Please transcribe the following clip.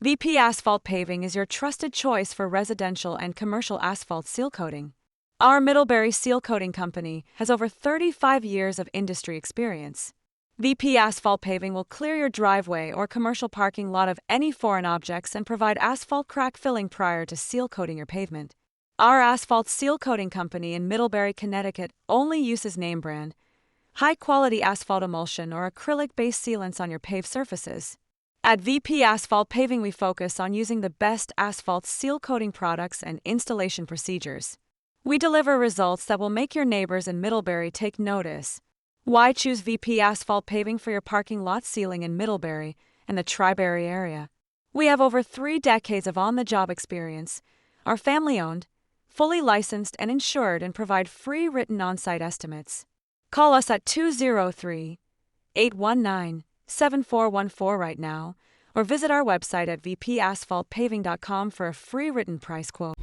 VP Asphalt Paving is your trusted choice for residential and commercial asphalt seal coating. Our Middlebury Sealcoating company has over 35 years of industry experience. VP Asphalt Paving will clear your driveway or commercial parking lot of any foreign objects and provide asphalt crack filling prior to seal coating your pavement. Our asphalt seal coating company in Middlebury, Connecticut only uses name brand, high-quality asphalt emulsion or acrylic-based sealants on your paved surfaces. At VP Asphalt Paving, we focus on using the best asphalt seal coating products and installation procedures. We deliver results that will make your neighbors in Middlebury take notice. Why choose VP Asphalt Paving for your parking lot sealing in Middlebury and the Tribury area? We have over 3 decades of on-the-job experience, are family-owned, fully licensed and insured, and provide free written on-site estimates. Call us at 203-819-7414 right now, or visit our website at vpasphaltpaving.com for a free written price quote.